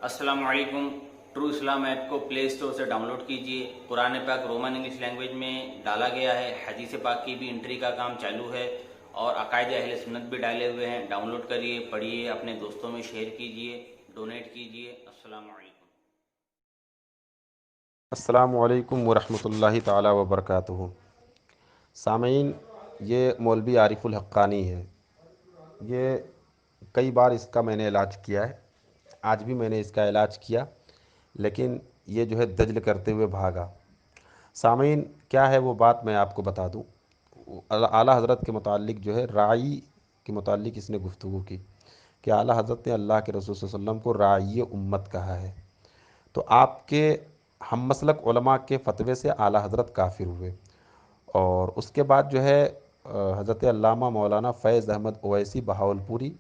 السلام علیکم۔ True Islam app کو پلے اسٹور سے ڈاؤن لوڈ کیجیے۔ قرآن پاک رومن انگلش لینگویج میں ڈالا گیا ہے، حدیث پاک کی بھی انٹری کا کام چالو ہے اور عقائد اہل سنت بھی ڈالے ہوئے ہیں۔ ڈاؤن لوڈ کریے، پڑھیے، اپنے دوستوں میں شیئر کیجیے، ڈونیٹ کیجیے۔ السلام علیکم۔ السلام علیکم ورحمۃ اللہ تعالی وبرکاتہ۔ سامعین، یہ مولوی عارف الحقانی ہے۔ یہ کئی بار اس کا میں نے علاج کیا ہے، آج بھی میں نے اس کا علاج کیا، لیکن یہ جو ہے دجل کرتے ہوئے بھاگا۔ سامعین، کیا ہے وہ بات میں آپ کو بتا دوں۔ اعلیٰ حضرت کے متعلق جو ہے راعی کے متعلق اس نے گفتگو کی کہ اعلیٰ حضرت نے اللہ کے رسول صلی اللہ علیہ وسلم کو راعی امت کہا ہے، تو آپ کے ہم مسلک علماء کے فتوے سے اعلیٰ حضرت کافر ہوئے، اور اس کے بعد جو ہے حضرت علامہ مولانا فیض احمد اویسی بہاولپوری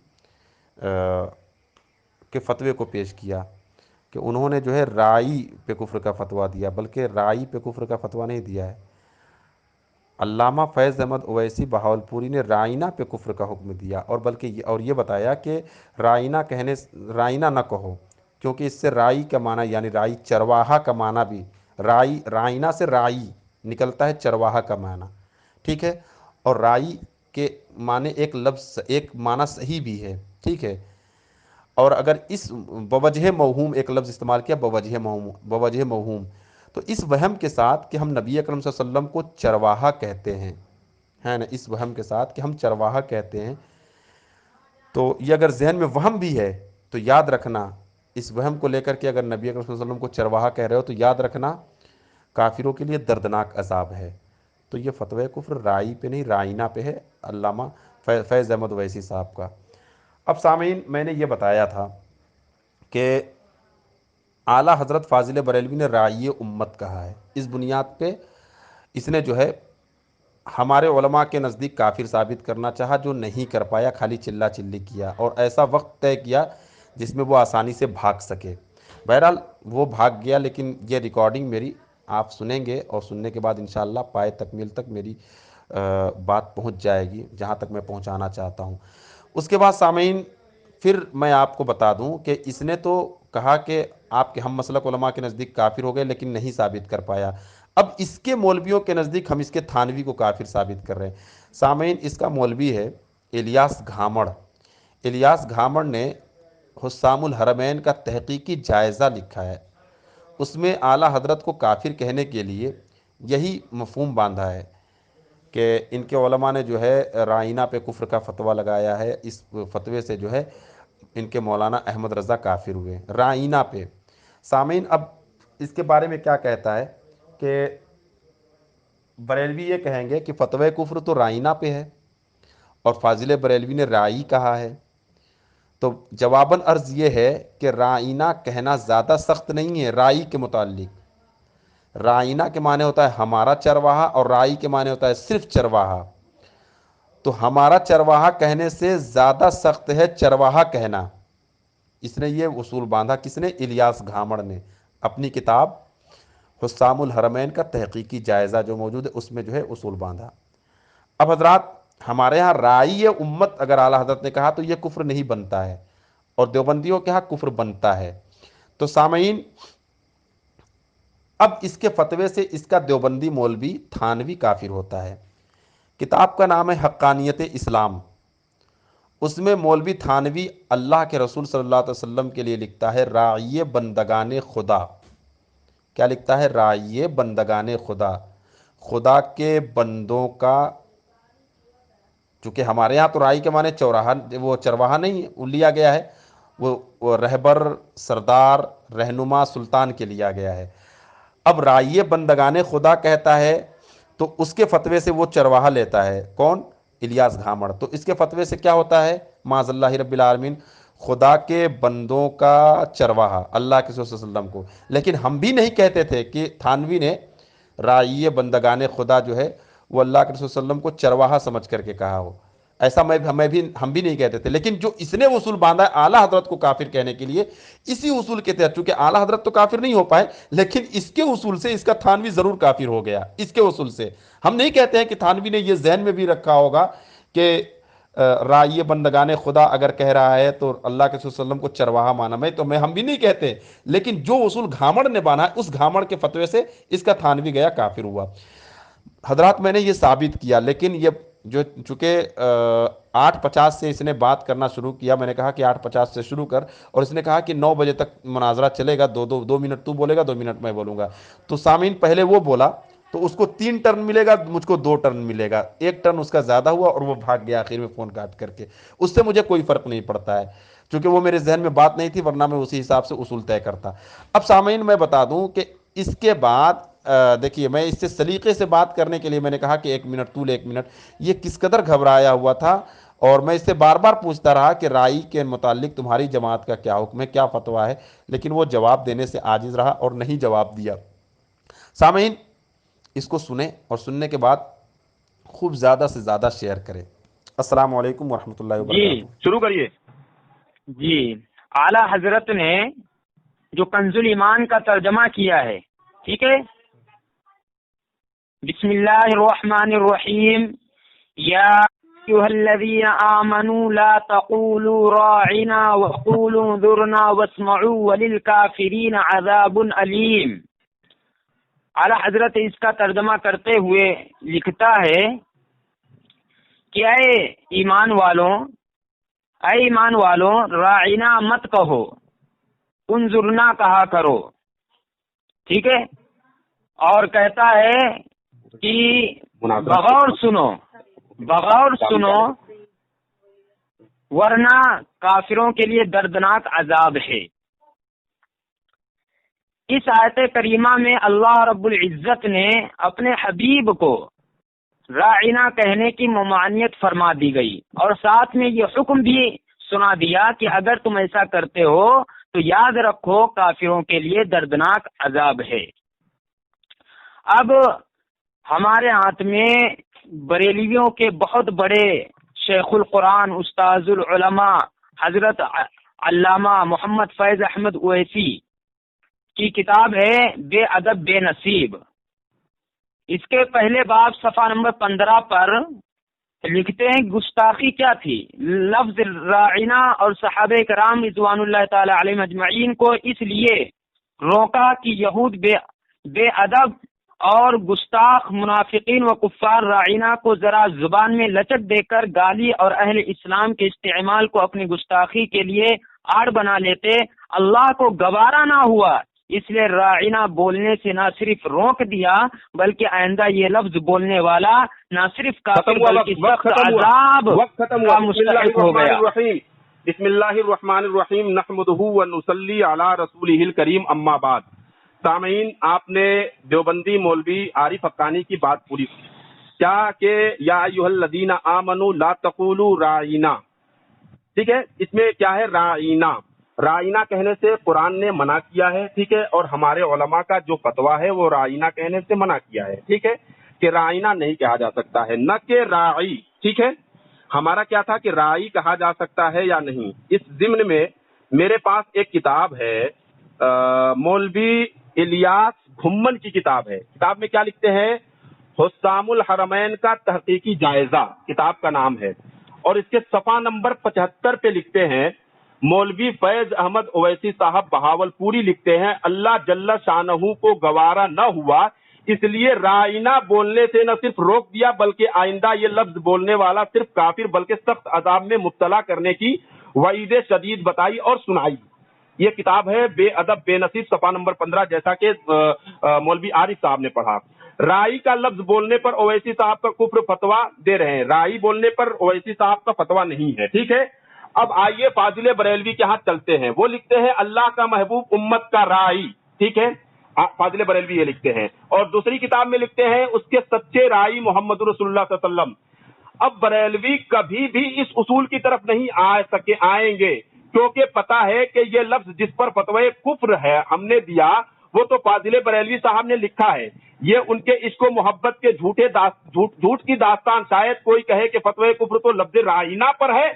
کے فتوے کو پیش کیا کہ انہوں نے جو ہے رائی پہ کفر کا فتویٰ دیا، بلکہ رائی پہ کفر کا فتویٰ نہیں دیا ہے۔ علامہ فیض احمد اویسی بہاولپوری نے رائینہ پہ کفر کا حکم دیا، اور بلکہ یہ بتایا کہ رائینہ نہ کہو، کیونکہ اس سے رائی کا معنی یعنی رائی چرواہا کا معنی بھی رائینہ سے رائی نکلتا ہے، چرواہا کا معنی، ٹھیک ہے۔ اور رائی کے معنی ایک لفظ ایک معنی صحیح بھی ہے، ٹھیک ہے۔ اور اگر اس بوجہ موہوم ایک لفظ استعمال کیا، بوجہ موہوم، تو اس وہم کے ساتھ کہ ہم نبی اکرم صلی اللہ علیہ وسلم کو چرواہا کہتے ہیں، ہے نا، اس وہم کے ساتھ کہ ہم چرواہا کہتے ہیں، تو یہ اگر ذہن میں وہم بھی ہے تو یاد رکھنا، اس وہم کو لے کر کے اگر نبی اکرم صلی اللہ علیہ وسلم کو چرواہا کہہ رہے ہو تو یاد رکھنا کافروں کے لیے دردناک عذاب ہے۔ تو یہ فتوی کفر رائی پہ نہیں رائینہ پہ ہے، علامہ فیض احمد اویسی صاحب کا۔ اب سامعین، میں نے یہ بتایا تھا کہ اعلیٰ حضرت فاضل بریلوی نے راعی امت کہا ہے، اس بنیاد پہ اس نے جو ہے ہمارے علماء کے نزدیک کافر ثابت کرنا چاہا، جو نہیں کر پایا، خالی چلا چلی کیا اور ایسا وقت طے کیا جس میں وہ آسانی سے بھاگ سکے۔ بہرحال وہ بھاگ گیا، لیکن یہ ریکارڈنگ میری آپ سنیں گے، اور سننے کے بعد انشاءاللہ پائے تکمیل تک میری بات پہنچ جائے گی جہاں تک میں پہنچانا چاہتا ہوں۔ اس کے بعد سامعین، پھر میں آپ کو بتا دوں کہ اس نے تو کہا کہ آپ کے ہم مسلک علماء کے نزدیک کافر ہو گئے، لیکن نہیں ثابت کر پایا۔ اب اس کے مولویوں کے نزدیک ہم اس کے تھانوی کو کافر ثابت کر رہے ہیں۔ سامعین، اس کا مولوی ہے الیاس گھامڑ۔ الیاس گھامڑ نے حسام الحرمین کا تحقیقی جائزہ لکھا ہے، اس میں اعلیٰ حضرت کو کافر کہنے کے لیے یہی مفہوم باندھا ہے کہ ان کے علماء نے جو ہے رائینہ پہ کفر کا فتویٰ لگایا ہے، اس فتوے سے جو ہے ان کے مولانا احمد رضا کافر ہوئے رائینہ پہ۔ سامعین، اب اس کے بارے میں کیا کہتا ہے کہ بریلوی یہ کہیں گے کہ فتوی کفر تو رائینہ پہ ہے اور فاضل بریلوی نے رائی کہا ہے، تو جواباً عرض یہ ہے کہ رائینہ کہنا زیادہ سخت نہیں ہے رائی کے متعلق۔ رائینہ کے معنی ہوتا ہے ہمارا چرواہا، اور رائی کے معنی ہوتا ہے صرف چرواہا۔ تو ہمارا چرواہا کہنے سے زیادہ سخت ہے چرواہا کہنا۔ اس نے یہ اصول باندھا، کس نے؟ الیاس گھامڑ نے، اپنی کتاب حسام الحرمین کا تحقیقی جائزہ جو موجود ہے اس میں جو ہے اصول باندھا۔ اب حضرات، ہمارے ہاں رائی امت اگر اعلیٰ حضرت نے کہا تو یہ کفر نہیں بنتا ہے، اور دیوبندیوں کے ہاں کفر بنتا ہے۔ تو سامعین، اب اس کے فتوے سے اس کا دیوبندی مولوی تھانوی کافر ہوتا ہے۔ کتاب کا نام ہے حقانیت اسلام، اس میں مولوی تھانوی اللہ کے رسول صلی اللہ علیہ وسلم کے لیے لکھتا ہے راعی بندگان خدا۔ کیا لکھتا ہے؟ راعی بندگان خدا، خدا کے بندوں کا، چونکہ ہمارے ہاں تو رائی کے معنی وہ چرواہا نہیں لیا گیا ہے، وہ رہبر، سردار، رہنما، سلطان کے لیا گیا ہے۔ اب راعی بندگان خدا کہتا ہے تو اس کے فتوے سے وہ چرواہا لیتا ہے، کون؟ الیاس گھامڑ۔ تو اس کے فتوے سے کیا ہوتا ہے؟ معاذ اللہ رب العالمین، خدا کے بندوں کا چرواہا اللہ کے رسول صلی اللہ علیہ وسلم کو۔ لیکن ہم بھی نہیں کہتے تھے کہ تھانوی نے راعی بندگان خدا جو ہے وہ اللہ کے رسول صلی اللہ علیہ وسلم کو چرواہا سمجھ کر کے کہا ہو، ایسا ہم بھی نہیں کہتے تھے۔ لیکن جو اس نے اصول باندھا ہے اعلیٰ حضرت کو کافر کہنے کے لیے، اسی اصول کے تحت، چونکہ اعلیٰ حضرت تو کافر نہیں ہو پائے، لیکن اس کے اصول سے اس کا تھانوی ضرور کافر ہو گیا۔ اس کے اصول سے ہم نہیں کہتے ہیں کہ تھانوی نے یہ ذہن میں بھی رکھا ہوگا کہ رائی بندگان خدا اگر کہہ رہا ہے تو اللہ کے رسول صلی اللہ علیہ وسلم کو چرواہا مانا میں تو ہم بھی نہیں کہتے، لیکن جو اصول گھامڑ نے بانا ہے اس گھامڑ کے فتوے سے اس کا تھانوی گیا کافر ہوا۔ حضرات میں نے یہ ثابت کیا، لیکن یہ جو چونکہ 8:50 سے اس نے بات کرنا شروع کیا، میں نے کہا کہ 8:50 سے شروع کر، اور اس نے کہا کہ 9 بجے تک مناظرہ چلے گا، دو منٹ تو بولے گا، 2 منٹ میں بولوں گا۔ تو سامعین پہلے وہ بولا تو اس کو 3 ٹرن ملے گا، مجھ کو 2 ٹرن ملے گا، 1 ٹرن اس کا زیادہ ہوا اور وہ بھاگ گیا آخر میں فون کاٹ کر کے۔ اس سے مجھے کوئی فرق نہیں پڑتا ہے، چونکہ وہ میرے ذہن میں بات نہیں تھی، ورنہ میں اسی حساب سے اصول طے کرتا۔ اب سامعین میں بتا دوں کہ اس کے بعد دیکھیے میں اس سے سلیقے سے بات کرنے کے لیے میں نے کہا کہ 1 منٹ طول 1 منٹ، یہ کس قدر گھبرایا ہوا تھا، اور میں اس سے بار بار پوچھتا رہا کہ رائی کے متعلق تمہاری جماعت کا کیا حکم ہے، کیا فتویٰ ہے، لیکن وہ جواب دینے سے عاجز رہا اور نہیں جواب دیا۔ سامعین اس کو سنیں اور سننے کے بعد خوب زیادہ سے زیادہ شیئر کریں۔ السلام علیکم ورحمۃ اللہ جی وبرکاتہ۔ شروع کریے۔ جی اعلیٰ حضرت نے جو کنز ایمان کا ترجمہ کیا ہے، ٹھیک ہے، بسم اللہ الرحمن الرحیم، یا ایھا الذین آمنوا لا تقولوا راعنا وقولوا انظرنا واسمعوا وللکافرین عذاب علیم۔ اعلیٰ حضرت اس کا ترجمہ کرتے ہوئے لکھتا ہے کہ اے ایمان والوں راعنا مت کہو، انظرنا کہا کرو، ٹھیک ہے، اور کہتا ہے کہ بغور سنو ورنہ کافروں کے لیے دردناک عذاب ہے۔ اس آیت کریمہ میں اللہ رب العزت نے اپنے حبیب کو راعنا کہنے کی ممانعت فرما دی گئی، اور ساتھ میں یہ حکم بھی سنا دیا کہ اگر تم ایسا کرتے ہو تو یاد رکھو کافروں کے لیے دردناک عذاب ہے۔ اب ہمارے ہاتھ میں بریلویوں کے بہت بڑے شیخ القرآن استاذ العلماء حضرت علامہ محمد فیض احمد اویسی کی کتاب ہے بے ادب بے نصیب۔ اس کے پہلے باب صفحہ نمبر 15 پر لکھتے ہیں گستاخی کیا تھی، لفظ راعنا، اور صحابہ کرام رضوان اللہ تعالی علیہم اجمعین کو اس لیے روکا کہ یہود بے ادب اور گستاخ منافقین و کفار راعنا کو ذرا زبان میں لچک دے کر گالی اور اہل اسلام کے استعمال کو اپنی گستاخی کے لیے آڑ بنا لیتے۔ اللہ کو گوارا نہ ہوا، اس لیے راعنا بولنے سے نہ صرف روک دیا بلکہ آئندہ یہ لفظ بولنے والا نہ صرف کافر بلکہ سخت عذاب کا مستحق ہو گیا۔ بسم اللہ الرحمن الرحیم، نحمدہ ونصلی علی رسولہ الکریم، اما بعد۔ سامعین، آپ نے دیوبندی مولوی عارف حقانی کی بات پوری کی، کیا کہ یا ایھا الذین آمنوا لا تقولوا راعنا، ٹھیک ہے، اس میں کیا ہے رائنا کہنے سے قرآن نے منع کیا ہے، ٹھیک ہے، اور ہمارے علماء کا جو فتویٰ ہے وہ رائنا کہنے سے منع کیا ہے، ٹھیک ہے، کہ رائنا نہیں کہا جا سکتا ہے، نہ کہ راعی، ٹھیک ہے۔ ہمارا کیا تھا کہ راعی کہا جا سکتا ہے یا نہیں۔ اس ضمن میں میرے پاس ایک کتاب ہے، مولوی الیاس گھمن کی کتاب ہے۔ کتاب میں کیا لکھتے ہیں؟ حسام الحرمین کا تحقیقی جائزہ کتاب کا نام ہے، اور اس کے صفحہ نمبر 75 پہ لکھتے ہیں، مولوی فیض احمد اویسی صاحب بہاول پوری لکھتے ہیں، اللہ جل شانہ کو گوارا نہ ہوا، اس لیے رائنا بولنے سے نہ صرف روک دیا بلکہ آئندہ یہ لفظ بولنے والا صرف کافر بلکہ سخت عذاب میں مبتلا کرنے کی وعید شدید بتائی اور سنائی۔ یہ کتاب ہے بے ادب بے نصیب، صفحہ نمبر 15، جیسا کہ مولوی عارف صاحب نے پڑھا۔ رائی کا لفظ بولنے پر اویسی صاحب کا کفر فتویٰ دے رہے ہیں، رائی بولنے پر اویسی صاحب کا فتویٰ نہیں ہے، ٹھیک ہے۔ اب آئیے فاضل بریلوی کے ہاتھ چلتے ہیں، وہ لکھتے ہیں اللہ کا محبوب امت کا رائی، ٹھیک ہے، فاضل بریلوی یہ لکھتے ہیں، اور دوسری کتاب میں لکھتے ہیں اس کے سچے رائی محمد رسول اللہ صلی اللہ علیہ وسلم۔ اب بریلوی کبھی بھی اس اصول کی طرف نہیں آئیں گے، کیونکہ پتا ہے کہ یہ لفظ جس پر فتوی کفر ہے ہم نے دیا وہ تو فاضل بریلوی صاحب نے لکھا ہے، یہ ان کے عشق و محبت کے جھوٹ کی داستان، شاید کوئی کہے کہ فتوی کفر تو لفظ رائنا پر ہے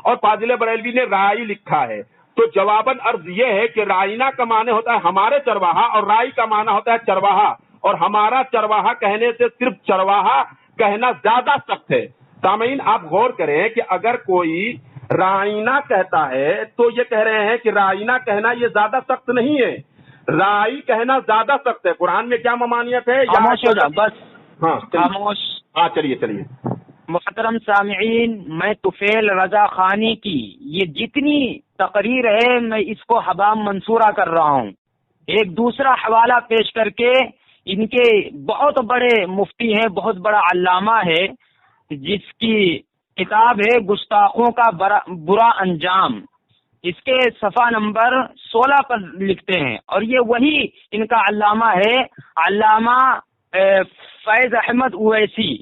اور فاضل بریلوی نے رائی لکھا ہے۔ تو جواباً عرض یہ ہے کہ رائنا کا معنی ہوتا ہے ہمارے چرواہا، اور رائی کا معنی ہوتا ہے چرواہا، اور ہمارا چرواہا کہنے سے صرف چرواہا کہنا زیادہ سخت ہے۔ سامعین آپ غور کریں کہ اگر کوئی رائنا کہتا ہے تو یہ کہہ رہے ہیں کہ رائنا کہنا یہ زیادہ سخت نہیں ہے، رائی کہنا زیادہ سخت ہے. قرآن میں کیا ممانعت ہے؟ خاموش ہو جا بس. ہاں خاموش. ہاں چلیے. محترم سامعین، میں طفیل رضا خانی کی یہ جتنی تقریر ہے میں اس کو حبام منصورہ کر رہا ہوں. ایک دوسرا حوالہ پیش کر کے، ان کے بہت بڑے مفتی ہیں، بہت بڑا علامہ ہے، جس کی کتاب ہے گستاخوں کا برا انجام. اس کے صفحہ نمبر 16 پر لکھتے ہیں، اور یہ وہی ان کا علامہ ہے، علامہ فیض احمد اویسی.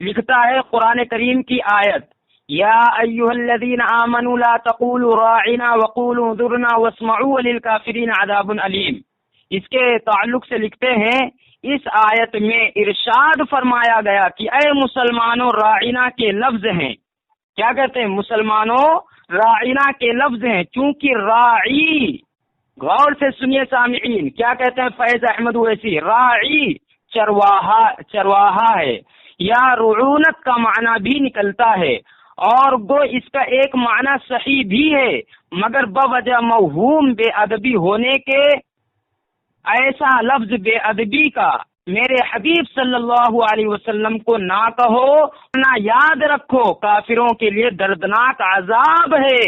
لکھتا ہے قرآن کریم کی آیت یا ایھا الذین آمنوا لا تقولوا راعنا وقولوا انظرنا واسمعوا وللکافرین عذاب علیم. اس کے تعلق سے لکھتے ہیں اس آیت میں ارشاد فرمایا گیا کہ اے مسلمانوں راعنا کے لفظ ہیں. کیا کہتے ہیں؟ مسلمانوں راعنا کے لفظ ہیں، چونکہ راعی، غور سے سنیے سامعین، کیا کہتے ہیں فیض احمد اویسی؟ راعی چرواہا ہے، یا رعونت کا معنی بھی نکلتا ہے، اور گو اس کا ایک معنی صحیح بھی ہے، مگر بوجہ موہوم بے ادبی ہونے کے ایسا لفظ بے ادبی کا میرے حبیب صلی اللہ علیہ وسلم کو نہ کہو، نہ یاد رکھو کافروں کے لیے دردناک عذاب ہے.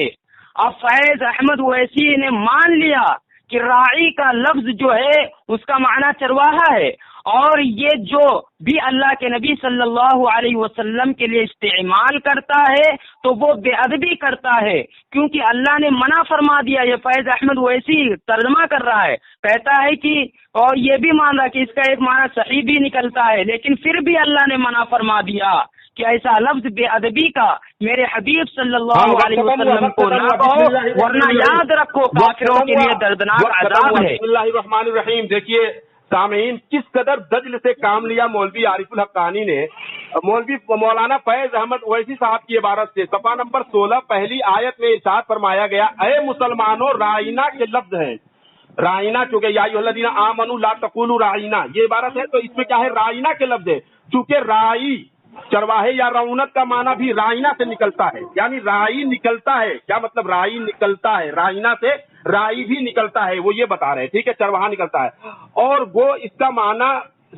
اب فیض احمد اویسی نے مان لیا کہ راعی کا لفظ جو ہے اس کا معنی چرواہا ہے، اور یہ جو بھی اللہ کے نبی صلی اللہ علیہ وسلم کے لیے استعمال کرتا ہے تو وہ بے ادبی کرتا ہے، کیونکہ اللہ نے منع فرما دیا. یہ فیض احمد ویسی ترجمہ کر رہا ہے، کہتا ہے کہ اور یہ بھی مان رہا کہ اس کا ایک معنی صحیح بھی نکلتا ہے، لیکن پھر بھی اللہ نے منع فرما دیا کہ ایسا لفظ بے ادبی کا میرے حبیب صلی اللہ علیہ وسلم کو نہ کہو، ورنہ یاد رکھو کافروں کے لیے دردناک عذاب ہے. بسم اللہ الرحمن الرحیم. دیکھیے سامعین کس قدر دجل سے کام لیا مولوی عارف الحقانی نے. مولوی مولانا فیض احمد اویسی صاحب کی عبارت سے صفحہ نمبر 16 پہلی آیت میں ارشاد فرمایا گیا اے مسلمانوں رائنا کے لفظ ہیں. رائنا چونکہ یا ایھا الذین آمنوا لا تقولوا رائنا یہ عبارت ہے، تو اس میں کیا ہے؟ رائنا کے لفظ ہے. چونکہ رائی چرواہے یا رعونت کا معنی بھی رائنا سے نکلتا ہے، یعنی رائی نکلتا ہے. کیا مطلب؟ رائی نکلتا ہے، رائنا سے رائی بھی نکلتا ہے، وہ یہ بتا رہے ہیں. ٹھیک ہے، چرواہا نکلتا ہے، اور وہ اس کا معنی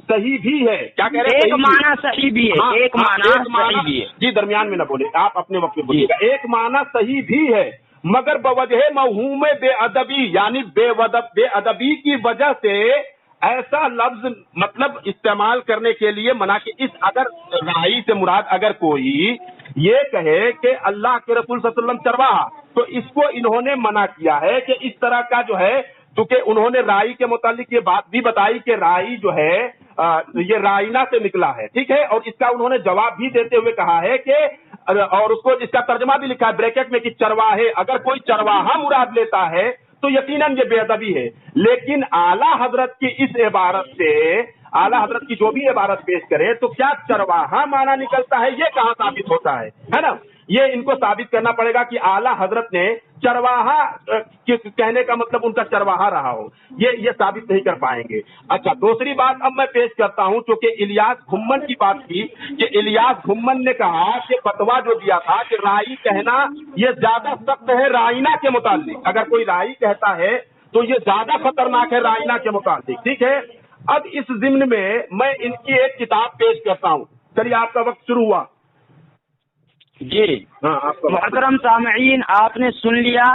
صحیح بھی ہے. کیا کہہ رہے ہیں؟ ایک معنی صحیح بھی ہے، ایک معنی صحیح بھی ہے. جی درمیان میں نہ بولے، آپ اپنے وقت میں بولیے گا. ایک معنی صحیح بھی ہے، مگر بوجہ موہوم بے ادبی، یعنی بے ادبی کی وجہ سے ایسا لفظ مطلب استعمال کرنے کے لیے منع. کہ اس اگر رائی سے مراد اگر کوئی یہ کہے کہ اللہ کے رسول صلی اللہ علیہ وسلم چرواہا، تو اس کو انہوں نے منع کیا ہے کہ اس طرح کا جو ہے، چونکہ انہوں نے رائی کے متعلق یہ بات بھی بتائی کہ رائی جو ہے یہ رائنا سے نکلا ہے. ٹھیک ہے، اور اس کا انہوں نے جواب بھی دیتے ہوئے کہا ہے کہ، اور اس کو اس کا ترجمہ بھی لکھا ہے بریکٹ میں کہ چرواہے، اگر کوئی چرواہا مراد لیتا ہے تو یقیناً یہ بے ادبی ہے. لیکن اعلیٰ حضرت کی اس عبارت سے، اعلیٰ حضرت کی جو بھی عبارت پیش کرے تو کیا چرواہا معنی نکلتا ہے؟ یہ کہاں ثابت ہوتا ہے نا؟ یہ ان کو ثابت کرنا پڑے گا کہ اعلیٰ حضرت نے چرواہا کہنے کا مطلب ان کا چرواہا رہا ہو. یہ ثابت نہیں کر پائیں گے. اچھا، دوسری بات اب میں پیش کرتا ہوں، چونکہ الیاس گھمن کی بات کی کہ الیاس گھمن نے کہا کہ فتویٰ جو دیا تھا کہ رائی کہنا یہ زیادہ سخت ہے رائنا کے متعلق. اگر کوئی رائی کہتا ہے تو یہ زیادہ خطرناک ہے رائنا کے متعلق. ٹھیک ہے، اب اس ضمن میں ان کی ایک کتاب پیش کرتا ہوں. چلیے آپ کا وقت شروع ہوا. جی محترم سامعین، آپ نے سن لیا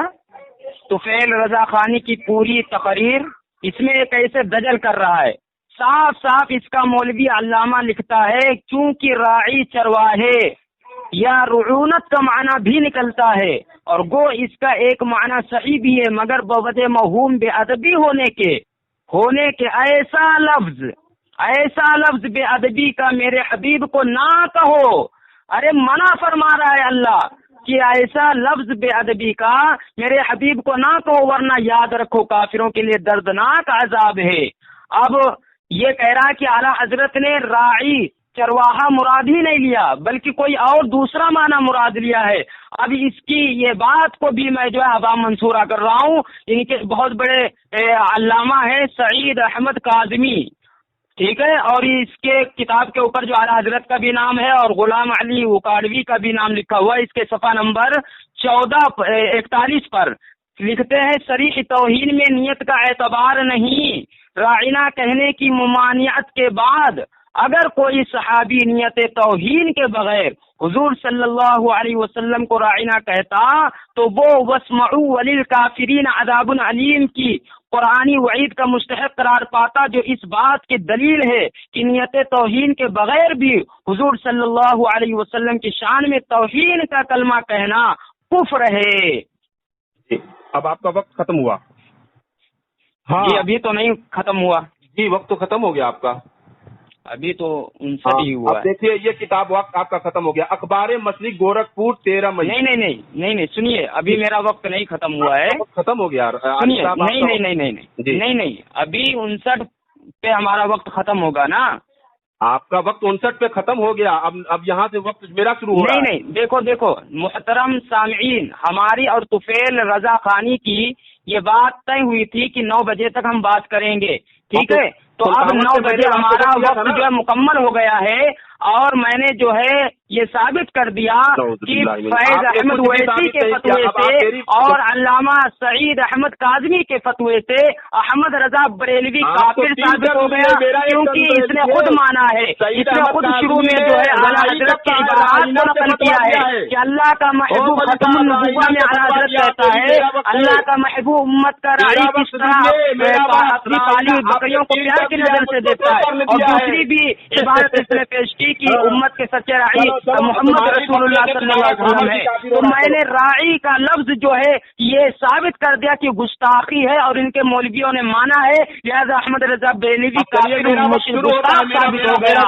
طفیل رضا خانی کی پوری تقریر. اس میں ایک ایسے دجل کر رہا ہے، صاف صاف اس کا مولوی علامہ لکھتا ہے چونکہ راعی چرواہے یا رعونت کا معنی بھی نکلتا ہے، اور گو اس کا ایک معنی صحیح بھی ہے، مگر بوجہ موہوم بے ادبی ہونے کے ایسا لفظ بے ادبی کا میرے حبیب کو نہ کہو. ارے منع فرما رہا ہے اللہ کہ ایسا لفظ بے ادبی کا میرے حبیب کو نہ کہو، ورنہ یاد رکھو کافروں کے لیے دردناک عذاب ہے. اب یہ کہہ رہا کہ اعلیٰ حضرت نے راعی چرواہا مراد ہی نہیں لیا، بلکہ کوئی اور دوسرا معنی مراد لیا ہے. اب اس کی یہ بات کو بھی میں جو ہے عوام منصورہ کر رہا ہوں. ان کے بہت بڑے علامہ ہیں سعید احمد کاظمی، ٹھیک ہے، اور اس کے کتاب کے اوپر جو اعلیٰ حضرت کا بھی نام ہے اور غلام علی اکاڑوی کا بھی نام لکھا ہوا ہے، اس کے صفحہ نمبر 1441 پر لکھتے ہیں صریح توہین میں نیت کا اعتبار نہیں، راعنا کہنے کی ممانعت کے بعد اگر کوئی صحابی نیت توہین کے بغیر حضور صلی اللہ علیہ وسلم کو راعنا کہتا تو وہ واسمعوا وللکافرین عذاب علیم کی قرآنی وعید کا مستحق قرار پاتا، جو اس بات کی دلیل ہے کہ نیت توہین کے بغیر بھی حضور صلی اللہ علیہ وسلم کی شان میں توہین کا کلمہ کہنا کفر ہے۔ اب آپ کا وقت ختم ہوا۔ ہاں جی ابھی تو نہیں ختم ہوا، جی، وقت تو ختم ہو گیا آپ کا، ابھی تو 59 ہی ہوا اب ہے۔ دیکھیے یہ کتاب وقت آپ کا ختم ہو گیا، اخبار مشرق گورکھپور 13 مئی۔ نہیں سنیے، ابھی میرا وقت نہیں ختم ہوا ہے، ختم ہو گیا سنیے، نہیں ابھی 59 پہ ہمارا وقت ختم ہوگا نا۔ آپ کا وقت 59 پہ ختم ہو گیا، اب یہاں سے وقت میرا شروع ہو رہا ہے۔ نہیں دیکھو محترم سامعین، ہماری اور طفیل رضا خانی کی یہ بات طے ہوئی تھی کہ 9 بجے تک ہم بات کریں گے، ٹھیک ہے؟ تو اب 9 بجے ہمارا وقت جو ہے مکمل ہو گیا ہے، اور میں نے جو ہے یہ ثابت کر دیا کہ فیض احمد اویسی کے فتوے سے اور علامہ سعید احمد کاظمی کے فتوے سے احمد رضا بریلوی کافر ثابت ہو گیا، کیونکہ اس نے خود مانا ہے، اس نے خود شروع میں جو ہے اعلیٰ حضرت کے عبارات کو نقل کیا ہے کہ اللہ کا محبوب ختم النبوہ میں اعلیٰ حضرت کہتا ہے اللہ کا محبوب امت کا راعی کس طرح اپنی پالی بکریوں کو پیار کی نظر سے دیتا ہے، اور دوسری بھی عبارت اس نے پیش کی کہ امت کے سچے راعی محمد رسول اللہ صلی اللہ علیہ وسلم ہے۔ تو میں نے راعی کا لفظ جو ہے یہ ثابت کر دیا کہ گستاخی ہے، اور ان کے مولویوں نے مانا ہے، لہذا احمد رضا بریلوی کافر مشرک ثابت ہو گیا۔